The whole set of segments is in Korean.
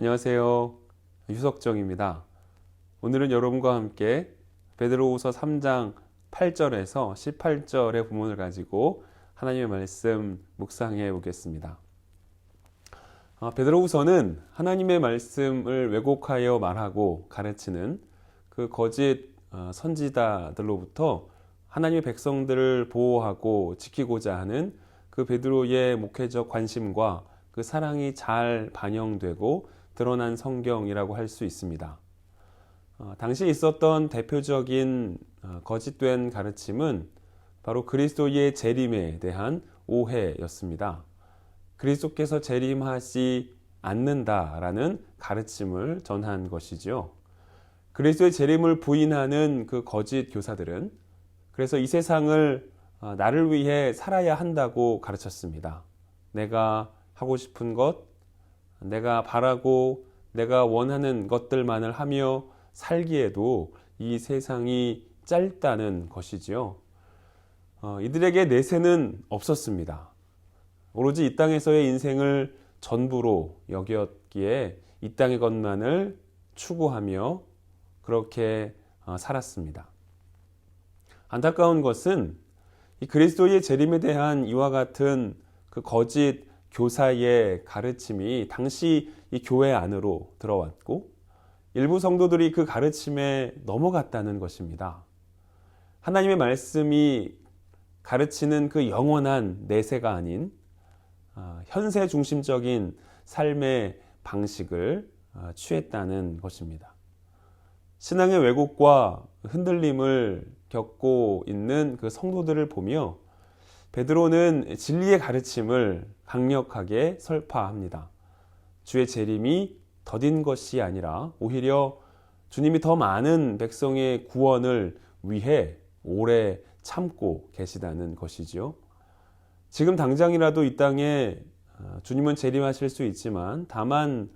안녕하세요. 유석정입니다. 오늘은 여러분과 함께 베드로후서 3장 8절에서 18절의 부문을 가지고 하나님의 말씀 묵상해 보겠습니다. 베드로후서는 하나님의 말씀을 왜곡하여 말하고 가르치는 그 거짓 선지자들로부터 하나님의 백성들을 보호하고 지키고자 하는 그 베드로의 목회적 관심과 그 사랑이 잘 반영되고 드러난 성경이라고 할 수 있습니다. 당시 있었던 대표적인 거짓된 가르침은 바로 그리스도의 재림에 대한 오해였습니다. 그리스도께서 재림하지 않는다라는 가르침을 전한 것이죠. 그리스도의 재림을 부인하는 그 거짓 교사들은 그래서 이 세상을 나를 위해 살아야 한다고 가르쳤습니다. 내가 하고 싶은 것, 내가 바라고 내가 원하는 것들만을 하며 살기에도 이 세상이 짧다는 것이지요. 이들에게 내세는 없었습니다. 오로지 이 땅에서의 인생을 전부로 여겼기에 이 땅의 것만을 추구하며 그렇게 살았습니다. 안타까운 것은 이 그리스도의 재림에 대한 이와 같은 그 거짓 교사의 가르침이 당시 이 교회 안으로 들어왔고 일부 성도들이 그 가르침에 넘어갔다는 것입니다. 하나님의 말씀이 가르치는 그 영원한 내세가 아닌 현세 중심적인 삶의 방식을 취했다는 것입니다. 신앙의 왜곡과 흔들림을 겪고 있는 그 성도들을 보며 베드로는 진리의 가르침을 강력하게 설파합니다. 주의 재림이 더딘 것이 아니라 오히려 주님이 더 많은 백성의 구원을 위해 오래 참고 계시다는 것이죠. 지금 당장이라도 이 땅에 주님은 재림하실 수 있지만 다만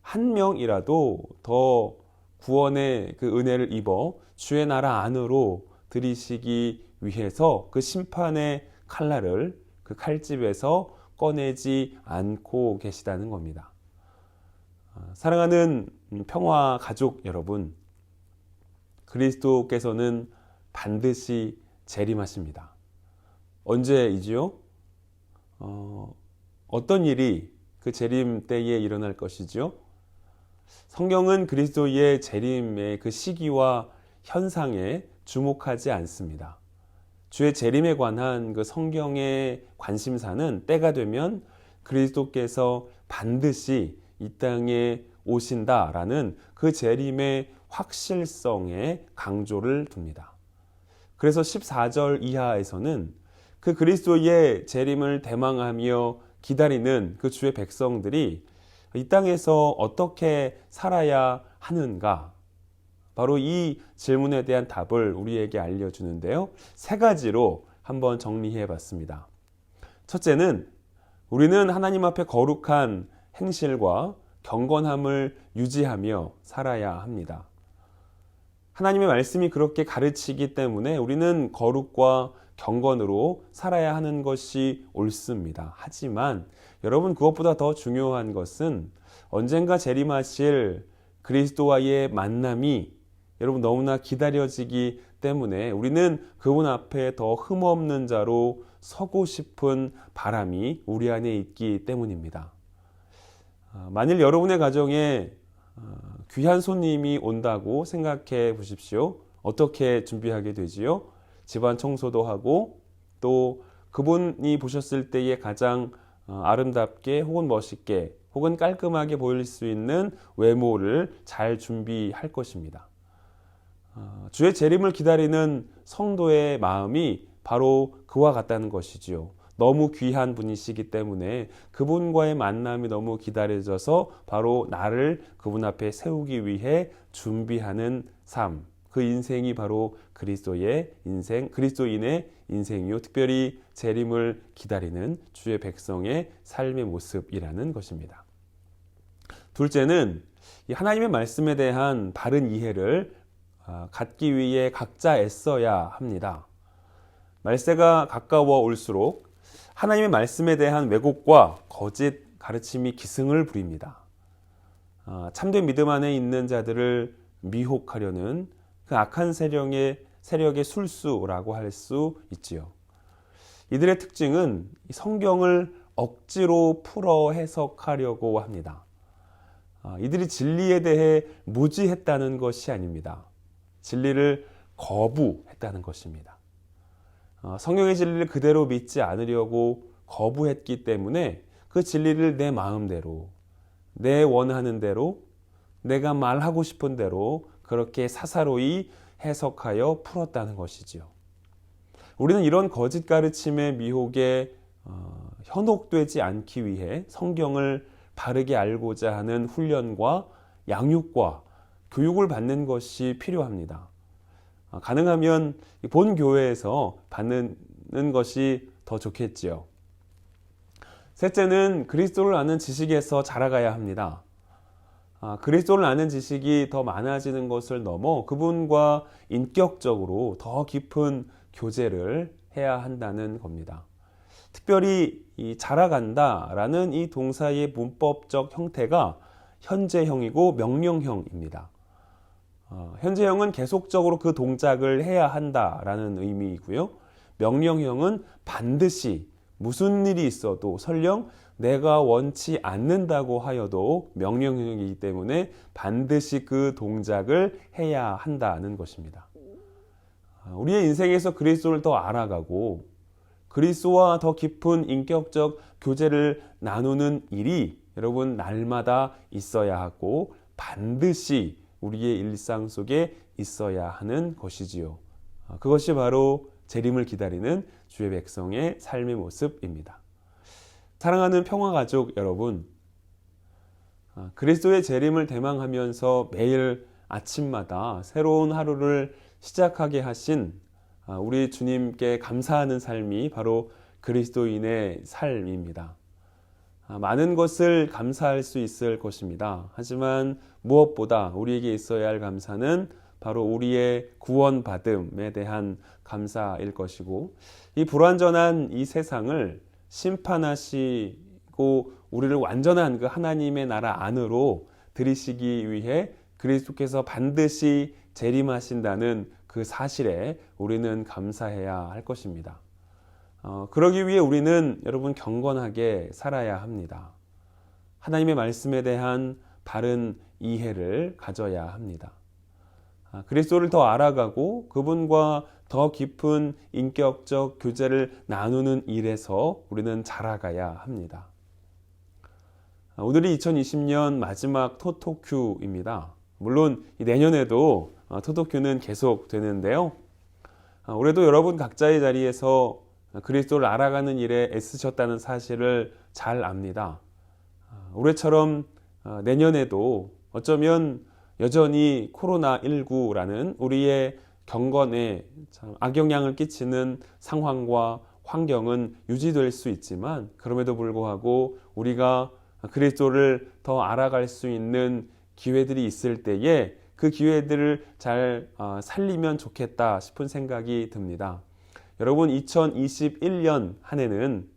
한 명이라도 더 구원의 그 은혜를 입어 주의 나라 안으로 들이시기 위해서 그 심판의 칼날을 그 칼집에서 꺼내지 않고 계시다는 겁니다. 사랑하는 평화 가족 여러분, 그리스도께서는 반드시 재림하십니다. 언제이지요? 어떤 일이 그 재림 때에 일어날 것이지요? 성경은 그리스도의 재림의 그 시기와 현상에 주목하지 않습니다. 주의 재림에 관한 그 성경의 관심사는 때가 되면 그리스도께서 반드시 이 땅에 오신다라는 그 재림의 확실성에 강조를 둡니다. 그래서 14절 이하에서는 그 그리스도의 재림을 대망하며 기다리는 그 주의 백성들이 이 땅에서 어떻게 살아야 하는가? 바로 이 질문에 대한 답을 우리에게 알려주는데요. 세 가지로 한번 정리해 봤습니다. 첫째는 우리는 하나님 앞에 거룩한 행실과 경건함을 유지하며 살아야 합니다. 하나님의 말씀이 그렇게 가르치기 때문에 우리는 거룩과 경건으로 살아야 하는 것이 옳습니다. 하지만 여러분, 그것보다 더 중요한 것은 언젠가 재림하실 그리스도와의 만남이 여러분 너무나 기다려지기 때문에 우리는 그분 앞에 더 흠없는 자로 서고 싶은 바람이 우리 안에 있기 때문입니다. 만일 여러분의 가정에 귀한 손님이 온다고 생각해 보십시오. 어떻게 준비하게 되지요? 집안 청소도 하고 또 그분이 보셨을 때에 가장 아름답게 혹은 멋있게 혹은 깔끔하게 보일 수 있는 외모를 잘 준비할 것입니다. 주의 재림을 기다리는 성도의 마음이 바로 그와 같다는 것이지요. 너무 귀한 분이시기 때문에 그분과의 만남이 너무 기다려져서 바로 나를 그분 앞에 세우기 위해 준비하는 삶, 그 인생이 바로 그리스도의 인생, 그리스도인의 인생이요, 특별히 재림을 기다리는 주의 백성의 삶의 모습이라는 것입니다. 둘째는 이 하나님의 말씀에 대한 바른 이해를 갖기 위해 각자 애써야 합니다. 말세가 가까워 올수록 하나님의 말씀에 대한 왜곡과 거짓 가르침이 기승을 부립니다. 참된 믿음 안에 있는 자들을 미혹하려는 그 악한 세력의 술수라고 할 수 있지요. 이들의 특징은 성경을 억지로 풀어 해석하려고 합니다. 이들이 진리에 대해 무지했다는 것이 아닙니다. 진리를 거부했다는 것입니다. 성경의 진리를 그대로 믿지 않으려고 거부했기 때문에 그 진리를 내 마음대로, 내 원하는 대로, 내가 말하고 싶은 대로 그렇게 사사로이 해석하여 풀었다는 것이지요. 우리는 이런 거짓 가르침의 미혹에 현혹되지 않기 위해 성경을 바르게 알고자 하는 훈련과 양육과 교육을 받는 것이 필요합니다. 가능하면 본 교회에서 받는 것이 더 좋겠지요. 셋째는 그리스도를 아는 지식에서 자라가야 합니다. 그리스도를 아는 지식이 더 많아지는 것을 넘어 그분과 인격적으로 더 깊은 교제를 해야 한다는 겁니다. 특별히 이 자라간다라는 이 동사의 문법적 형태가 현재형이고 명령형입니다. 현재형은 계속적으로 그 동작을 해야 한다라는 의미이고요. 명령형은 반드시 무슨 일이 있어도 설령 내가 원치 않는다고 하여도 명령형이기 때문에 반드시 그 동작을 해야 한다는 것입니다. 우리의 인생에서 그리스도를 더 알아가고 그리스도와 더 깊은 인격적 교제를 나누는 일이 여러분 날마다 있어야 하고 반드시 우리의 일상 속에 있어야 하는 것이지요. 그것이 바로 재림을 기다리는 주의 백성의 삶의 모습입니다. 사랑하는 평화가족 여러분, 그리스도의 재림을 대망하면서 매일 아침마다 새로운 하루를 시작하게 하신 우리 주님께 감사하는 삶이 바로 그리스도인의 삶입니다. 많은 것을 감사할 수 있을 것입니다. 하지만 무엇보다 우리에게 있어야 할 감사는 바로 우리의 구원받음에 대한 감사일 것이고, 이 불완전한 이 세상을 심판하시고 우리를 완전한 그 하나님의 나라 안으로 들이시기 위해 그리스도께서 반드시 재림하신다는 그 사실에 우리는 감사해야 할 것입니다. 그러기 위해 우리는 여러분 경건하게 살아야 합니다. 하나님의 말씀에 대한 바른 이해를 가져야 합니다. 그리스도를 더 알아가고 그분과 더 깊은 인격적 교제를 나누는 일에서 우리는 자라가야 합니다. 오늘이 2020년 마지막 토토큐입니다. 물론 내년에도 토토큐는 계속 되는데요. 올해도 여러분 각자의 자리에서 그리스도를 알아가는 일에 애쓰셨다는 사실을 잘 압니다. 올해처럼 내년에도 어쩌면 여전히 코로나19라는 우리의 경건에 악영향을 끼치는 상황과 환경은 유지될 수 있지만, 그럼에도 불구하고 우리가 그리스도를 더 알아갈 수 있는 기회들이 있을 때에 그 기회들을 잘 살리면 좋겠다 싶은 생각이 듭니다. 여러분 2021년 한 해는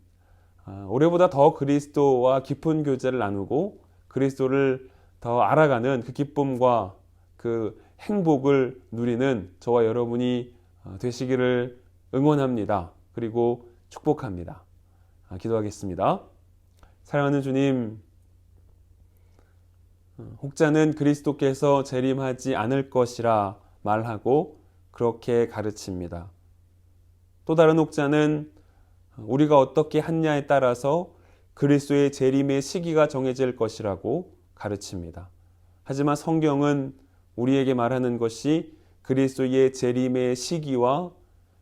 올해보다 더 그리스도와 깊은 교제를 나누고 그리스도를 더 알아가는 그 기쁨과 그 행복을 누리는 저와 여러분이 되시기를 응원합니다. 그리고 축복합니다. 기도하겠습니다. 사랑하는 주님, 혹자는 그리스도께서 재림하지 않을 것이라 말하고 그렇게 가르칩니다. 또 다른 혹자는 우리가 어떻게 하냐에 따라서 그리스도의 재림의 시기가 정해질 것이라고 가르칩니다. 하지만 성경은 우리에게 말하는 것이 그리스도의 재림의 시기와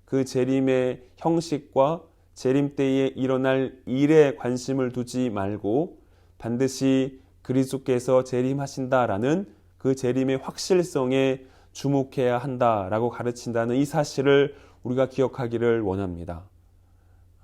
그 재림의 형식과 재림 때에 일어날 일에 관심을 두지 말고 반드시 그리스도께서 재림하신다라는 그 재림의 확실성에 주목해야 한다라고 가르친다는 이 사실을 우리가 기억하기를 원합니다.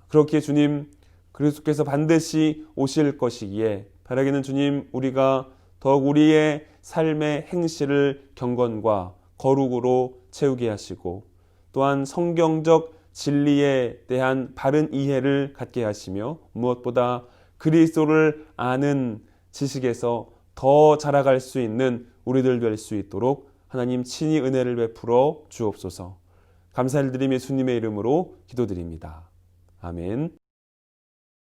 그렇기에 주님, 그리스도께서 반드시 오실 것이기에 바라기는 주님, 우리가 더욱 우리의 삶의 행실을 경건과 거룩으로 채우게 하시고 또한 성경적 진리에 대한 바른 이해를 갖게 하시며 무엇보다 그리스도를 아는 지식에서 더 자라갈 수 있는 우리들 될 수 있도록 하나님 친히 은혜를 베풀어 주옵소서. 감사를 드리며 예수님의 이름으로 기도드립니다. 아멘.